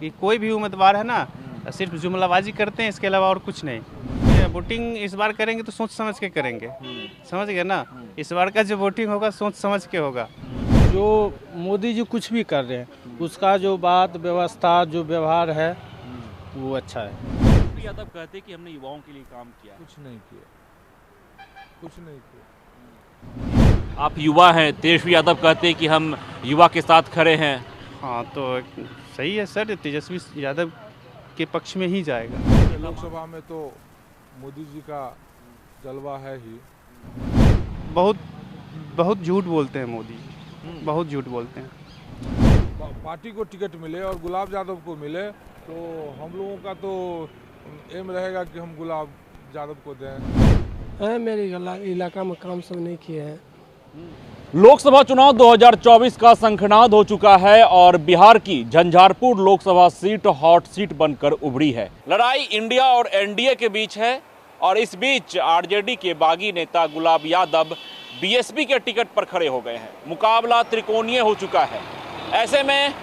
कि कोई भी उम्मीदवार है ना सिर्फ जुमलाबाजी करते हैं, इसके अलावा और कुछ नहीं। ये वोटिंग इस बार करेंगे तो सोच समझ के करेंगे, समझ गए ना। इस बार का जो वोटिंग होगा सोच समझ के होगा। जो मोदी जी कुछ भी कर रहे हैं उसका जो बात व्यवस्था जो व्यवहार है वो अच्छा है। तेजस्वी यादव कहते कि हमने युवाओं के लिए काम किया है। कुछ नहीं किया, कुछ नहीं किया। आप युवा हैं, तेजस्वी यादव कहते कि हम युवा के साथ खड़े हैं। हाँ तो सही है सर, तेजस्वी यादव के पक्ष में ही जाएगा। लोकसभा में तो मोदी जी का जलवा है ही। बहुत बहुत झूठ बोलते हैं मोदी, बहुत झूठ बोलते हैं। पार्टी को टिकट मिले और गुलाब यादव को मिले तो हम लोगों का तो एम रहेगा कि हम गुलाब यादव को दें। मेरे इलाका में काम सब नहीं किए हैं। लोकसभा चुनाव 2024 का शंखनाद हो चुका है और बिहार की Jhanjharpur Lok Sabha seat hot seat बनकर उभरी है। लड़ाई इंडिया और एनडीए के बीच है और इस बीच आरजेडी के बागी नेता गुलाब यादव बीएसपी के टिकट पर खड़े हो गए हैं। मुकाबला त्रिकोणीय हो चुका है। ऐसे में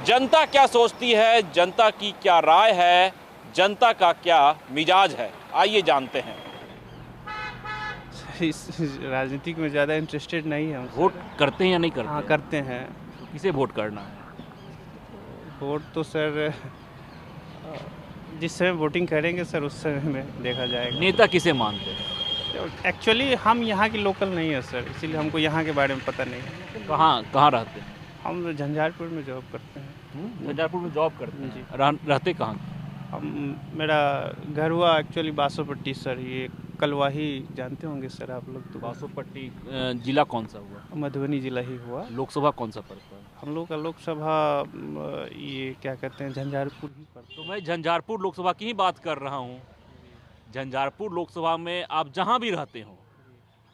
जनता क्या सोचती है, जनता की क्या राय है, जनता का क्या मिजाज है, आइए जानते हैं। इस राजनीतिक में ज़्यादा इंटरेस्टेड नहीं है हम। वोट करते हैं या नहीं करते? हाँ करते हैं। तो किसे वोट करना है? वोट तो सर जिस समय वोटिंग करेंगे सर उस समय में देखा जाएगा। नेता किसे मानते हैं? एक्चुअली हम यहाँ के लोकल नहीं है सर, इसीलिए हमको यहाँ के बारे में पता नहीं है। कहाँ कहाँ रहते हैं? हम झंझारपुर में जॉब करते हैं। झंझारपुर में जॉब करते हैं जी। रहते कहाँ? मेरा घर हुआ एक्चुअली बासोपट्टी सर, ये कलवाही जानते होंगे सर आप लोग तो। बासोपट्टी जिला कौन सा हुआ? मधुबनी जिला ही हुआ। लोकसभा कौन सा पड़ता है? हम लोग का लोकसभा ये क्या कहते हैं झंझारपुर ही पड़ता तो मैं झंझारपुर लोकसभा की ही बात कर रहा हूँ। झंझारपुर लोकसभा में आप जहाँ भी रहते हो,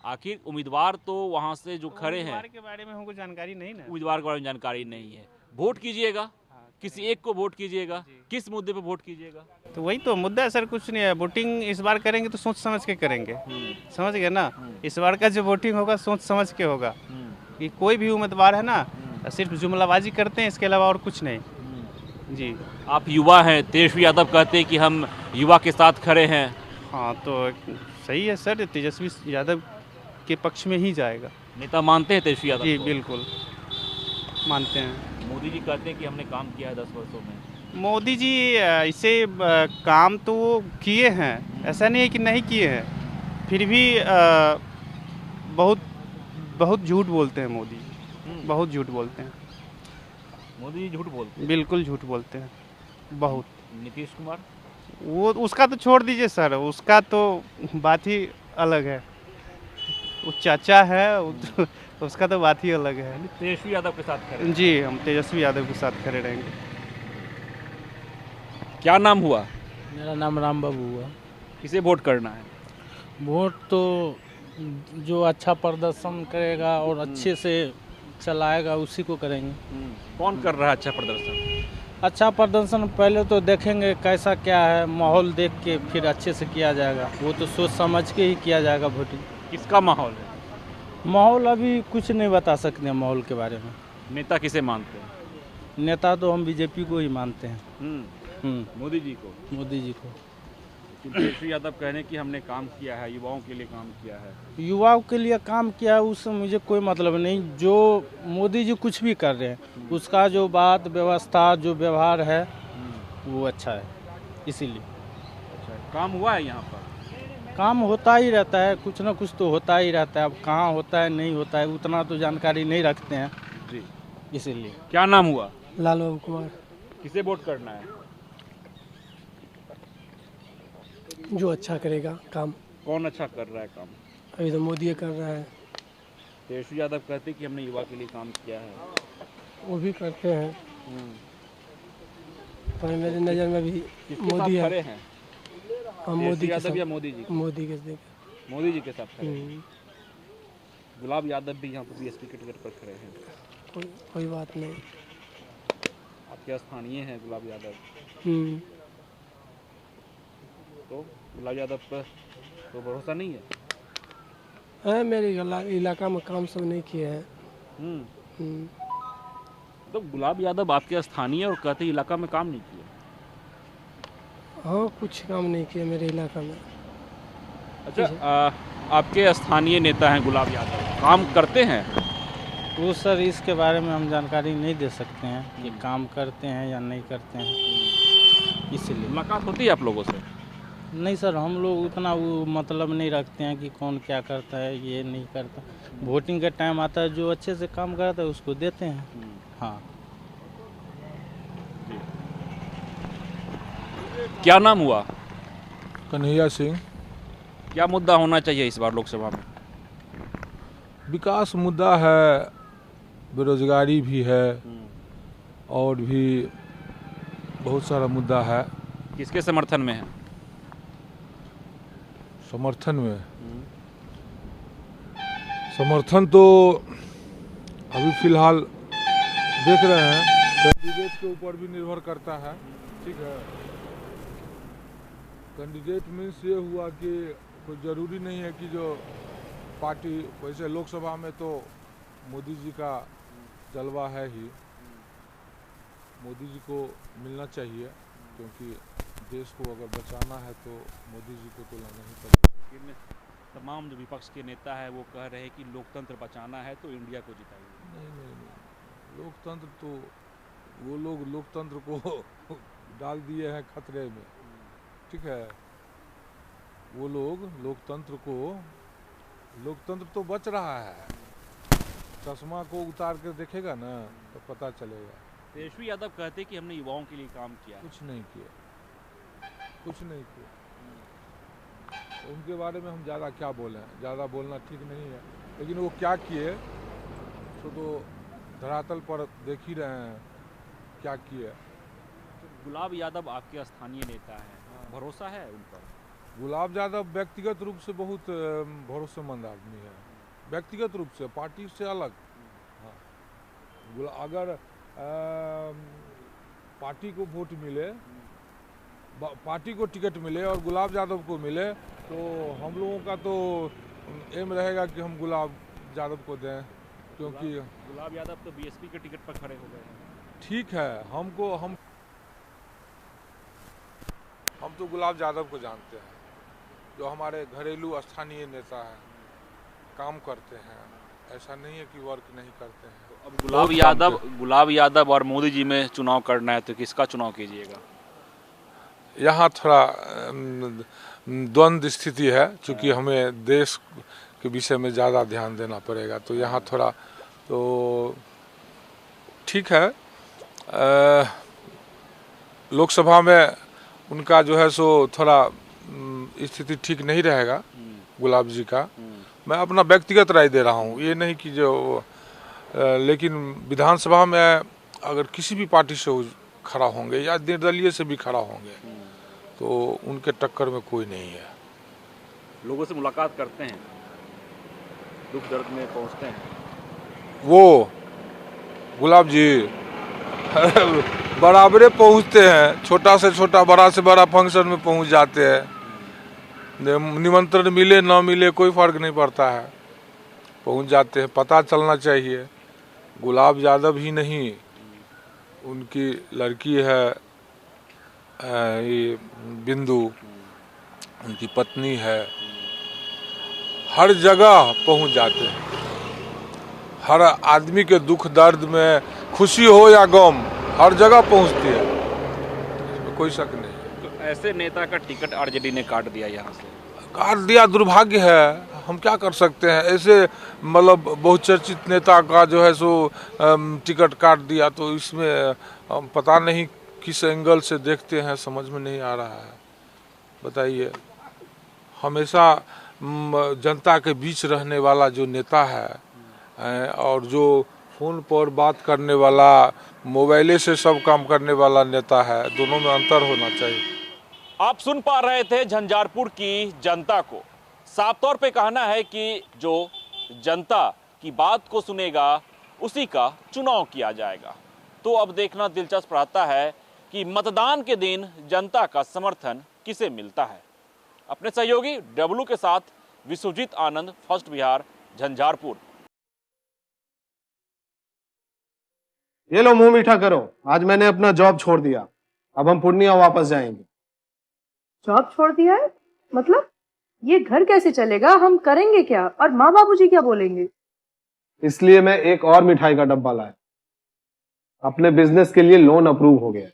आखिर उम्मीदवार तो वहाँ से जो खड़े हैं, उम्मीदवार के बारे में हमको जानकारी नहीं ना। उम्मीदवार के बारे में जानकारी नहीं है। वोट कीजिएगा, किसी एक को वोट कीजिएगा, किस मुद्दे पे वोट कीजिएगा? तो वही तो मुद्दा है सर, कुछ नहीं है। वोटिंग इस बार करेंगे तो सोच समझ के करेंगे, समझ गए ना। इस बार का जो वोटिंग होगा सोच समझ के होगा। कि कोई भी उम्मीदवार है ना सिर्फ जुमलाबाजी करते हैं, इसके अलावा और कुछ नहीं। जी। आप युवा हैं, तेजस्वी यादव कहते कि हम युवा के साथ खड़े हैं। हाँ तो सही है सर, तेजस्वी यादव के पक्ष में ही जाएगा। नेता मानते हैं तेजस्वी यादव जी को? बिल्कुल मानते हैं। मोदी जी कहते हैं कि हमने काम किया है 10 वर्षों में। मोदी जी इसे काम तो वो किए हैं, ऐसा नहीं है कि नहीं किए हैं। फिर भी बहुत बहुत झूठ बोलते हैं मोदी, बहुत झूठ बोलते हैं। मोदी जी झूठ बोलते हैं? बिल्कुल झूठ बोलते हैं, बहुत। नीतीश कुमार? वो उसका तो छोड़ दीजिए सर, उसका तो बात ही अलग है। वो चाचा है, उसका तो बात ही अलग है। तेजस्वी यादव के साथ खड़े? जी हम तेजस्वी यादव के साथ खड़े रहेंगे। क्या नाम हुआ? मेरा नाम राम बाबू हुआ। किसे वोट करना है? वोट तो जो अच्छा प्रदर्शन करेगा और अच्छे से चलाएगा उसी को करेंगे। कौन कर रहा है अच्छा प्रदर्शन? अच्छा प्रदर्शन पहले तो देखेंगे कैसा क्या है, माहौल देख के फिर अच्छे से किया जाएगा। वो तो सोच समझ के ही किया जाएगा वोटिंग। किसका माहौल है? माहौल अभी कुछ नहीं बता सकते हैं माहौल के बारे में। नेता किसे मानते हैं? नेता तो हम बीजेपी को ही मानते हैं। मोदी जी को? मोदी जी को। तेजस्वी यादव कह रहे हैं कि हमने काम किया है, युवाओं के लिए काम किया है। युवाओं के लिए काम किया है उससे मुझे कोई मतलब नहीं। जो मोदी जी कुछ भी कर रहे हैं उसका जो बात व्यवस्था जो व्यवहार है वो अच्छा है, इसीलिए। अच्छा, काम हुआ है यहाँ पर? काम होता ही रहता है, कुछ ना कुछ तो होता ही रहता है। अब कहाँ होता है नहीं होता है उतना तो जानकारी नहीं रखते हैं जी, इसीलिए। क्या नाम हुआ? लाल बाबू कुमार। किसे वोट करना है? जो अच्छा करेगा काम। कौन अच्छा कर रहा है काम? अभी तो मोदी कर रहा है। तेजस्वी यादव कहते हैं कि हमने युवा के लिए काम किया है। वो भी करते हैं पर मेरी नज़र में भी किसके मोदी साथ है। खड़े हैं? हम मोदी तेजस्वी के यादव या साथ, मोदी जी? मोदी के देख। मोदी जी के साथ खड़े हैं। गुलाब यादव भी यहाँ पर बीएसपी के टिकट पर खड़े हैं। कोई बात नहीं। आपके स्थानीय हैं गुलाब यादव, तो गुलाब यादव पर तो भरोसा नहीं है? मेरे इलाका में काम सब नहीं किए हैं। तो गुलाब यादव आपके स्थानीय और कहते इलाका में काम नहीं किया। हाँ, कुछ काम नहीं किया मेरे इलाका में। अच्छा, आपके स्थानीय नेता हैं गुलाब यादव, काम करते हैं? वो सर इसके बारे में हम जानकारी नहीं दे सकते हैं कि काम करते हैं या नहीं करते हैं, इसलिए। मुलाकात होती है आप लोगों से? नहीं सर, हम लोग उतना वो मतलब नहीं रखते हैं कि कौन क्या करता है, ये नहीं करता। वोटिंग का टाइम आता है, जो अच्छे से काम करता है उसको देते हैं। हाँ। क्या नाम हुआ? कन्हैया सिंह। क्या मुद्दा होना चाहिए इस बार लोकसभा में? विकास मुद्दा है, बेरोजगारी भी है और भी बहुत सारा मुद्दा है। किसके समर्थन में है? समर्थन में समर्थन तो अभी फिलहाल देख रहे हैं, कैंडिडेट के ऊपर भी निर्भर करता है। ठीक है, कैंडिडेट मीन्स ये हुआ कि कोई ज़रूरी नहीं है कि जो पार्टी, वैसे लोकसभा में तो मोदी जी का जलवा है ही, मोदी जी को मिलना चाहिए, क्योंकि देश को अगर बचाना है तो मोदी जी को तो लाना ही पड़ेगा। लेकिन तमाम जो विपक्ष के नेता है वो कह रहे हैं कि लोकतंत्र बचाना है तो इंडिया को जिताइए। नहीं, लोकतंत्र तो वो लोग लोकतंत्र को डाल दिए हैं खतरे में। ठीक है, वो लोग लोकतंत्र तो बच रहा है। चश्मा को उतार कर देखेगा ना तो पता चलेगा। तेजस्वी यादव कहते कि हमने युवाओं के लिए काम किया। कुछ नहीं किया। उनके बारे में हम ज़्यादा क्या बोलें, ज़्यादा बोलना ठीक नहीं है, लेकिन वो क्या किए तो धरातल पर देख ही रहे हैं क्या किए। गुलाब यादव आपके स्थानीय नेता हैं, भरोसा है उन पर? गुलाब यादव व्यक्तिगत रूप से बहुत भरोसेमंद आदमी है, व्यक्तिगत रूप से, पार्टी से अलग। हाँ, अगर पार्टी को वोट मिले, पार्टी को टिकट मिले और गुलाब यादव को मिले तो हम लोगों का तो एम रहेगा कि हम गुलाब यादव को दें, क्योंकि गुलाब यादव तो बीएसपी के टिकट पर खड़े हो गए हैं। ठीक है, हम तो गुलाब यादव को जानते हैं, जो हमारे घरेलू स्थानीय नेता हैं, काम करते हैं, ऐसा नहीं है कि वर्क नहीं करते हैं। तो अब गुलाब यादव और मोदी जी में चुनाव करना है तो किसका चुनाव कीजिएगा? यहाँ थोड़ा द्वंद्व स्थिति है, क्योंकि हमें देश के विषय में ज़्यादा ध्यान देना पड़ेगा, तो यहाँ थोड़ा तो ठीक है। लोकसभा में उनका जो है सो थोड़ा स्थिति ठीक नहीं रहेगा, गुलाब जी का। मैं अपना व्यक्तिगत राय दे रहा हूँ, ये नहीं कि जो लेकिन विधानसभा में अगर किसी भी पार्टी से खड़ा होंगे या निर्दलीय से भी खड़ा होंगे तो उनके टक्कर में कोई नहीं है। लोगों से मुलाकात करते हैं, दुख दर्द में पहुंचते हैं? वो गुलाब जी बराबरे पहुंचते हैं, छोटा से छोटा, बड़ा से बड़ा फंक्शन में पहुंच जाते हैं। निमंत्रण मिले ना मिले कोई फर्क नहीं पड़ता है, पहुंच जाते हैं। पता चलना चाहिए, गुलाब यादव ही नहीं, उनकी लड़की है ये बिंदु, उनकी पत्नी है, हर जगह पहुंच जाते हैं। हर आदमी के दुख दर्द में, खुशी हो या गम, हर जगह पहुंचती है, इसमें कोई शक नहीं। तो ऐसे नेता का टिकट आरजेडी ने काट दिया, यहाँ से काट दिया, दुर्भाग्य है, हम क्या कर सकते हैं। ऐसे मतलब बहुचर्चित नेता का जो है सो टिकट काट दिया, तो इसमें पता नहीं किस एंगल से देखते हैं, समझ में नहीं आ रहा है। बताइए, हमेशा जनता के बीच रहने वाला जो नेता है और जो फ़ोन पर बात करने वाला, मोबाइले से सब काम करने वाला नेता है, दोनों में अंतर होना चाहिए। आप सुन पा रहे थे झंझारपुर की जनता को। साफ तौर पे कहना है कि जो जनता की बात को सुनेगा उसी का चुनाव किया जाएगा। तो अब देखना दिलचस्प रहता है कि मतदान के दिन जनता का समर्थन किसे मिलता है। अपने सहयोगी डब्लू के साथ विश्वजीत आनंद, फर्स्ट बिहार, झंझारपुर। ये लो मुंह मीठा करो, आज मैंने अपना जॉब छोड़ दिया, अब हम पूर्णिया वापस जाएंगे। जॉब छोड़ दिया है? मतलब ये घर कैसे चलेगा? हम करेंगे क्या? और माँ बाबूजी क्या बोलेंगे? इसलिए मैं एक और मिठाई का डब्बा लाया, अपने बिजनेस के लिए लोन अप्रूव हो गया।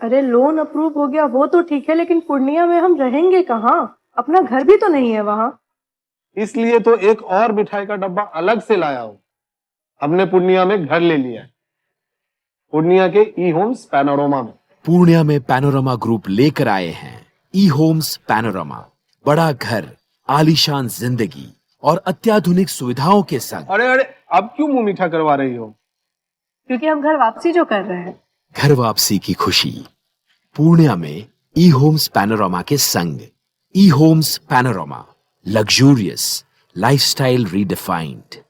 अरे लोन अप्रूव हो गया वो तो ठीक है, लेकिन पूर्णिया में हम रहेंगे कहाँ? अपना घर भी तो नहीं है वहाँ। इसलिए तो एक और मिठाई का डब्बा अलग से लाया हूं। हमने पूर्णिया में घर ले लिया है, पूर्णिया के ई होम्स पैनोरमा में। पूर्णिया में पैनोरमा ग्रुप लेकर आए हैं ई होम्स पैनोरमा, बड़ा घर, आलीशान जिंदगी और अत्याधुनिक सुविधाओं के संग। अरे अरे, अब क्यों मुंह मीठा करवा रही हो? क्योंकि हम घर वापसी जो कर रहे हैं। घर वापसी की खुशी पूर्णिया में ई होम्स पैनोरमा के संग। ई homes panorama, luxurious lifestyle redefined.